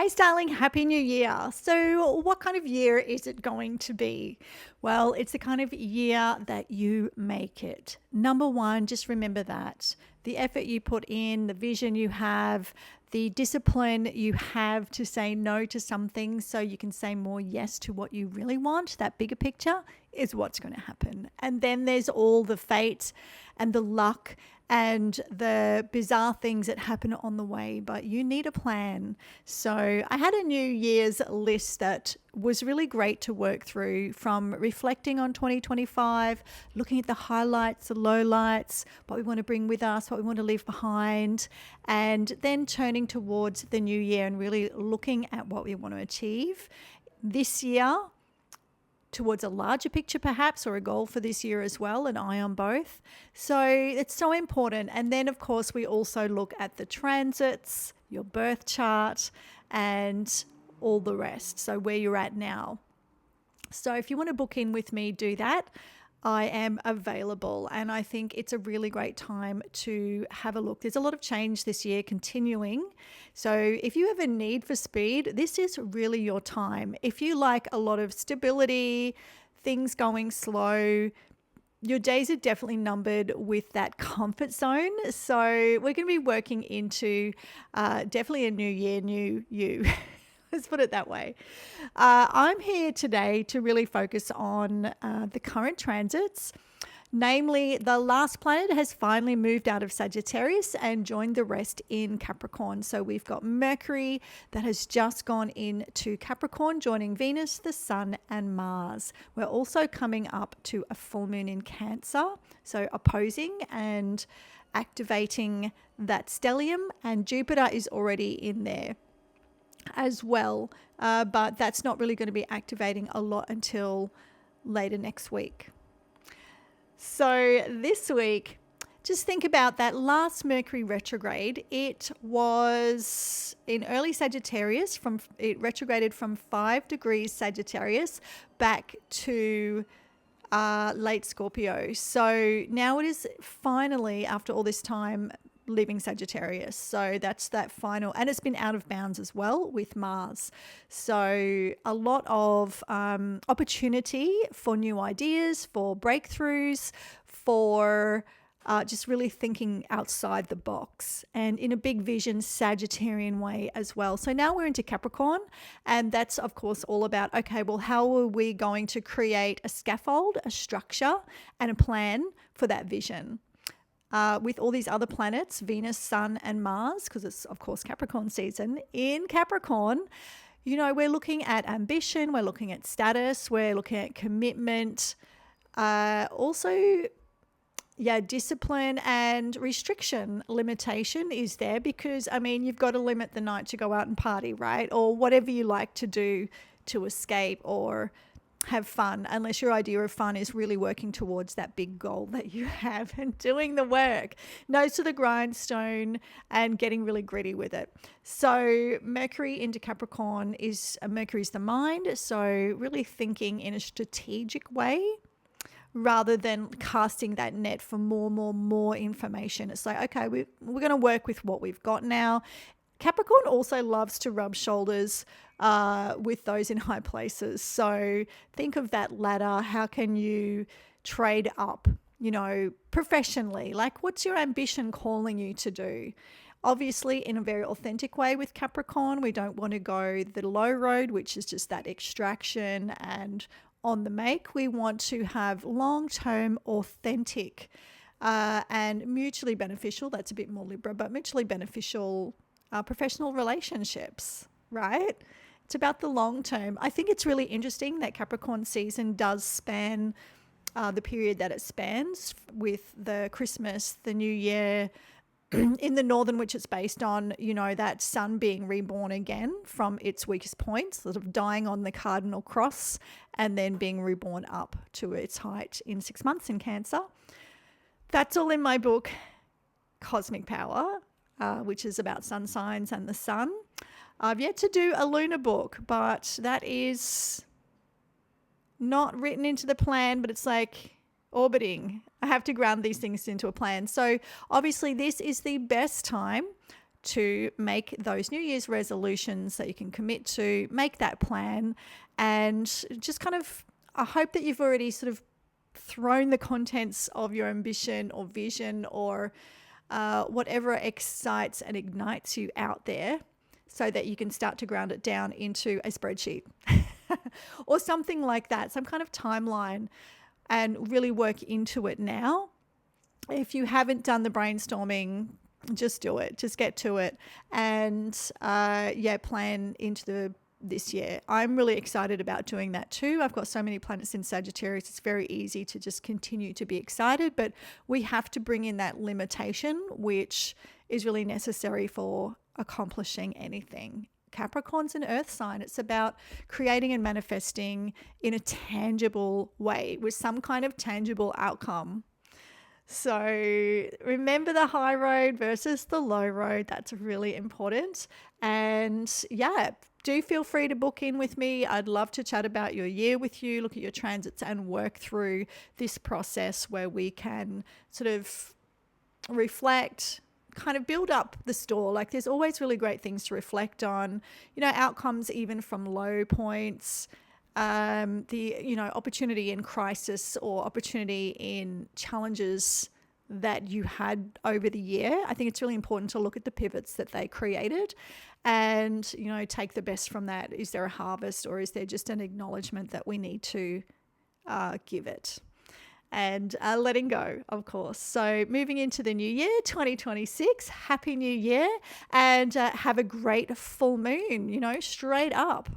Hey, Starling, Happy New Year. So, what kind of year is it going to be? Well, it's the kind of year that you make it. Number one, just remember that the effort you put in, the vision you have, the discipline you have to say no to some things so you can say more yes to what you really want, that bigger picture is what's going to happen. And then there's all the fate and the luck and the bizarre things that happen on the way, but you need a plan. So I had a New Year's list that was really great to work through, from reflecting on 2025, looking at the highlights, the lowlights, what we want to bring with us, what we want to leave behind, and then turning towards the new year and really looking at what we want to achieve this year, towards a larger picture perhaps, or a goal for this year as well, an eye on both. So it's so important. And then of course we also look at the transits, your birth chart, and all the rest. So where you're at now. So if you want to book in with me, do that. I am available, and I think it's a really great time to have a look. There's a lot of change this year continuing. So if you have a need for speed, this is really your time. If you like a lot of stability, things going slow, your days are definitely numbered with that comfort zone. So we're going to be working into definitely a new year, new you. Let's put it that way. I'm here today to really focus on the current transits. Namely, the last planet has finally moved out of Sagittarius and joined the rest in Capricorn. So we've got Mercury that has just gone into Capricorn, joining Venus, the Sun, and Mars. We're also coming up to a full moon in Cancer, so opposing and activating that stellium, and Jupiter is already in there as well, but that's not really going to be activating a lot until later next week. So this week, just think about that last Mercury retrograde. It was in early Sagittarius, it retrograded from 5 degrees Sagittarius back to late Scorpio. So now it is finally, after all this time, leaving Sagittarius. So that's that final, and it's been out of bounds as well with Mars. So a lot of opportunity for new ideas, for breakthroughs, for just really thinking outside the box and in a big vision Sagittarian way as well. So now we're into Capricorn, and that's of course all about, okay, well, how are we going to create a scaffold, a structure, and a plan for that vision? With all these other planets, Venus, Sun, and Mars, because it's, of course, Capricorn season. In Capricorn, you know, we're looking at ambition, we're looking at status, we're looking at commitment, also, discipline and restriction. Limitation is there because, I mean, you've got to limit the night to go out and party, right? Or whatever you like to do to escape or have fun, unless your idea of fun is really working towards that big goal that you have and doing the work, nose to the grindstone and getting really gritty with it. So Mercury into Capricorn Mercury's the mind. So really thinking in a strategic way rather than casting that net for more information. It's like, okay, we're going to work with what we've got now. Capricorn also loves to rub shoulders with those in high places. So think of that ladder. How can you trade up, professionally? Like, what's your ambition calling you to do? Obviously, in a very authentic way with Capricorn, we don't want to go the low road, which is just that extraction and on the make. We want to have long-term, authentic and mutually beneficial, that's a bit more Libra, but mutually beneficial professional relationships, right? It's about the long term. I think it's really interesting that Capricorn season does span the period that it spans, with the Christmas, the New Year, in the northern, which it's based on, that sun being reborn again from its weakest point, sort of dying on the cardinal cross and then being reborn up to its height in 6 months in Cancer. That's all in my book, Cosmic Power, which is about sun signs and the sun. I've yet to do a lunar book, but that is not written into the plan, but it's like orbiting. I have to ground these things into a plan. So obviously this is the best time to make those New Year's resolutions that you can commit to, make that plan, and just kind of, I hope that you've already sort of thrown the contents of your ambition or vision or whatever excites and ignites you out there, so that you can start to ground it down into a spreadsheet or something like that, some kind of timeline, and really work into it now. If you haven't done the brainstorming, just do it. Just get to it, and plan into this year. I'm really excited about doing that too. I've got so many planets in Sagittarius. It's very easy to just continue to be excited, but we have to bring in that limitation, which is really necessary for accomplishing anything. Capricorn's an earth sign. It's about creating and manifesting in a tangible way with some kind of tangible outcome. So remember the high road versus the low road. That's really important. And do feel free to book in with me. I'd love to chat about your year with you, look at your transits, and work through this process where we can sort of reflect, kind of build up the store. Like, there's always really great things to reflect on, outcomes even from low points, the opportunity in crisis or opportunity in challenges that you had over the year. I think it's really important to look at the pivots that they created and take the best from that. Is there a harvest, or is there just an acknowledgement that we need to give it? And letting go, of course. So moving into the new year, 2026, happy new year, and have a great full moon, straight up.